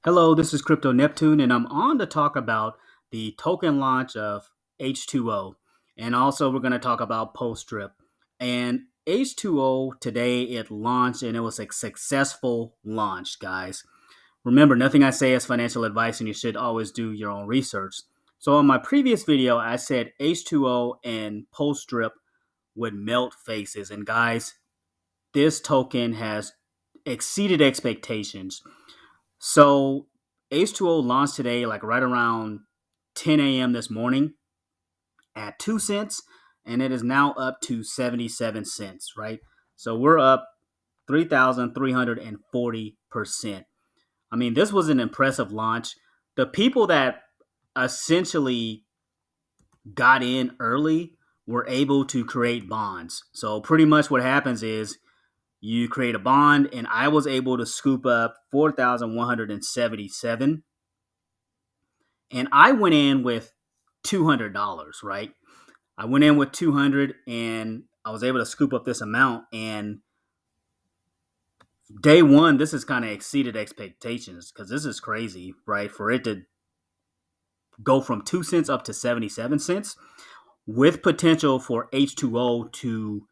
Hello, this is Crypto Neptune, and I'm on to talk about the token launch of H2O. And also, we're going to talk about PulseDrip. And H2O today, it launched and it was a successful launch, guys. Remember, nothing I say is financial advice, and you should always do your own research. So, in my previous video, I said H2O and PulseDrip would melt faces. And, guys, this token has exceeded expectations. So H2O launched today, like right around 10 a.m. this morning at 2 cents, and it is now up to 77 cents, right? So we're up 3,340%. I mean, this was an impressive launch. The people that essentially got in early were able to create bonds. So pretty much what happens is you create a bond, and I was able to scoop up 4,177, and I went in with $200, right? I went in with 200 and I was able to scoop up this amount, and day one this has kind of exceeded expectations because this is crazy, right? For it to go from 2 cents up to 77 cents with potential for H2O to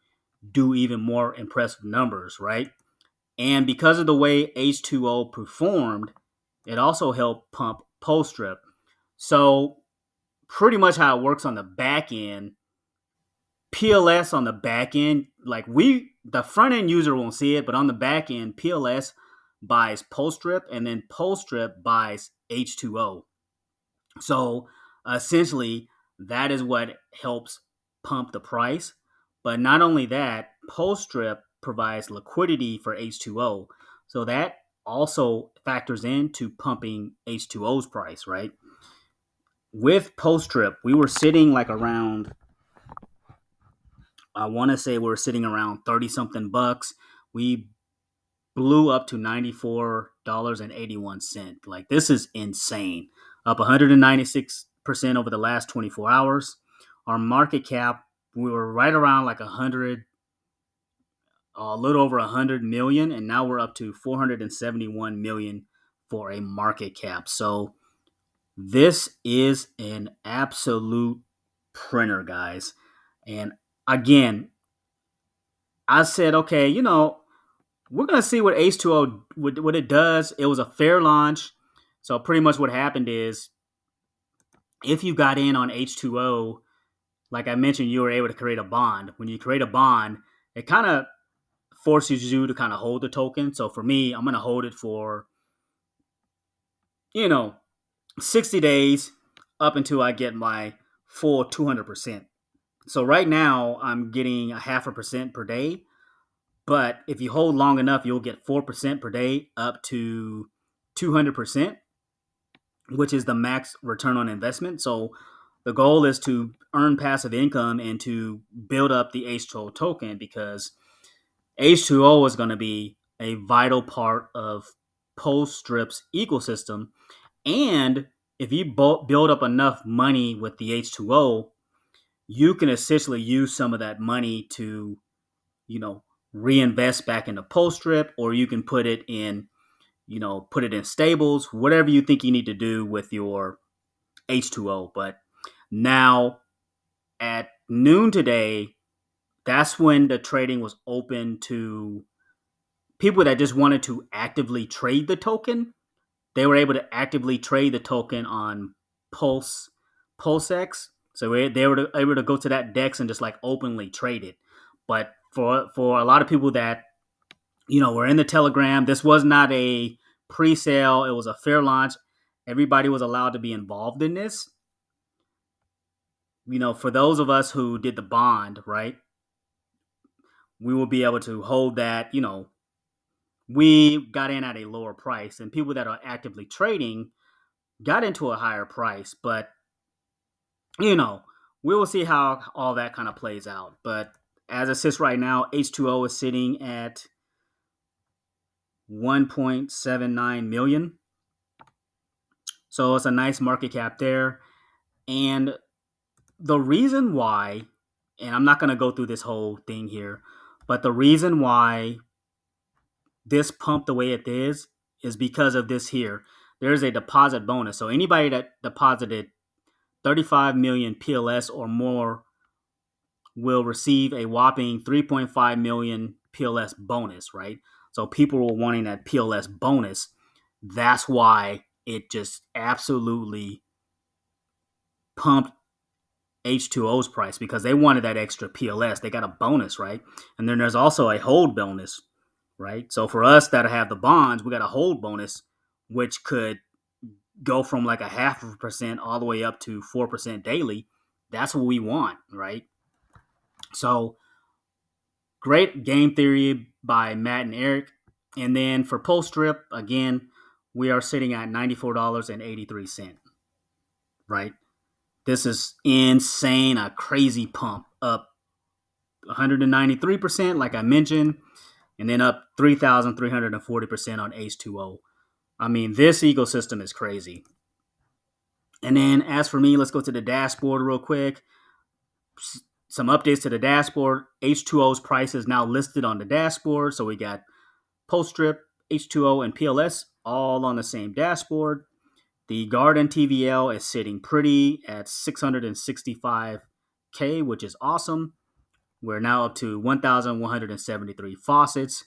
do even more impressive numbers, right? And because of the way H2O performed, it also helped pump PulseDrip. So pretty much how it works on the back end, PLS on the back end, like the front end user won't see it, but on the back end, PLS buys PulseDrip and then PulseDrip buys H2O. So essentially, that is what helps pump the price. But not only that, PulseDrip provides liquidity for H2O. So that also factors into pumping H2O's price, right? With PulseDrip, we were sitting like around, I want to say we were sitting around 30 something bucks. We blew up to $94.81. Like, this is insane. Up 196% over the last 24 hours. Our market cap, we were right around like 100, a little over 100 million, and now we're up to 471 million for a market cap. So this is an absolute printer, guys. And again, I said, okay, we're gonna see what H2O what it does. It was a fair launch, so pretty much what happened is, if you got in on H2O, like I mentioned, you were able to create a bond. When you create a bond, it kind of forces you to kind of hold the token. So for me, I'm gonna hold it for you know 60 days up until I get my full 200%. So right now, I'm getting a 0.5% per day. But if you hold long enough, you'll get 4% per day up to 200%, which is the max return on investment. So the goal is to earn passive income and to build up the H2O token, because H2O is going to be a vital part of PulseDrip's ecosystem. And if you build up enough money with the H2O, you can essentially use some of that money to, you know, reinvest back into PulseDrip, or you can put it in stables, whatever you think you need to do with your H2O. But now at noon today, that's when the trading was open to people that just wanted to actively trade the token. They were able to actively trade the token on PulseX. So they were able to go to that DEX and just like openly trade it. But for a lot of people that were in the Telegram, this was not a pre-sale. It was a fair launch. Everybody was allowed to be involved in this. For those of us who did the bond, right, we will be able to hold that. We got in at a lower price, and people that are actively trading got into a higher price. But we will see how all that kind of plays out. But as it sits right now, H2O is sitting at 1.79 million. So it's a nice market cap there. And the reason why, and I'm not going to go through this whole thing here, but the reason why this pumped the way it is because of this here. there's a deposit bonus. So anybody that deposited 35 million PLS or more will receive a whopping 3.5 million PLS bonus, right? So people were wanting that PLS bonus. That's why it just absolutely pumped H2O's price, because they wanted that extra PLS. They got a bonus, right? And then there's also a hold bonus, right? So for us that have the bonds, we got a hold bonus, which could go from like a 0.5% all the way up to 4% daily. That's what we want, right? So great game theory by Matt and Eric. And then for PulseDrip, again, we are sitting at $94.83, right? This is insane, a crazy pump, up 193%, like I mentioned, and then up 3,340% on H2O. I mean, this ecosystem is crazy. And then as for me, let's go to the dashboard real quick. Some updates to the dashboard. H2O's price is now listed on the dashboard. So we got PulseDrip, H2O, and PLS all on the same dashboard. The Garden TVL is sitting pretty at 665K, which is awesome. We're now up to 1,173 faucets.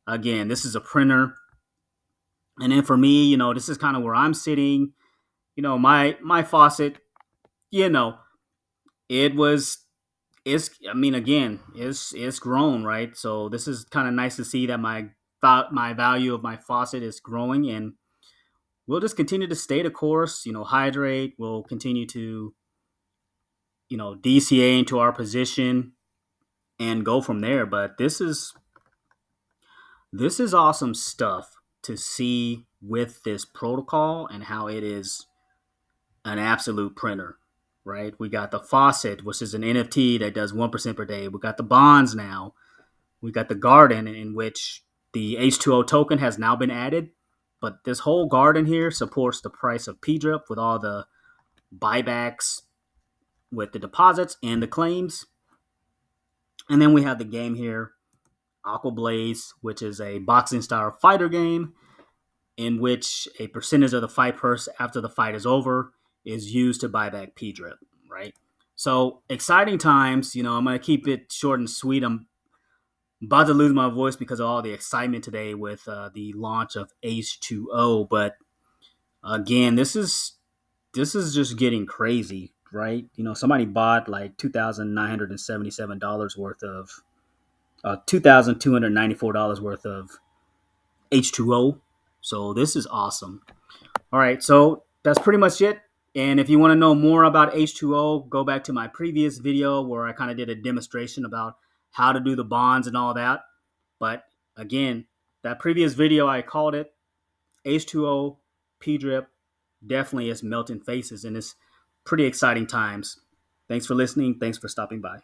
Again, this is a printer. And then for me, this is kind of where I'm sitting. My faucet, you know, it was again, it's grown, right? So this is kind of nice to see that my value of my faucet is growing, and we'll just continue to stay the course, hydrate. We'll continue to, DCA into our position and go from there. But this is awesome stuff to see with this protocol and how it is an absolute printer, right? We got the Faucet, which is an NFT that does 1% per day. We got the bonds now. We got the Garden, in which the H2O token has now been added. But this whole Garden here supports the price of PDRIP with all the buybacks with the deposits and the claims. And then we have the game here, Aqua Blaze, which is a boxing style fighter game in which a percentage of the fight purse after the fight is over is used to buy back PDRIP, right? So exciting times. I'm going to keep it short and sweet. I'm about to lose my voice because of all the excitement today with the launch of H2O. But again, this is just getting crazy, right? Somebody bought like $2,977 worth of $2,294 worth of H2O. So this is awesome. All right, so that's pretty much it. And if you want to know more about H2O, go back to my previous video where I kind of did a demonstration about how to do the bonds and all that. But again, that previous video, I called it H2O PDRIP definitely is melting faces, and it's pretty exciting times. Thanks for listening. Thanks for stopping by.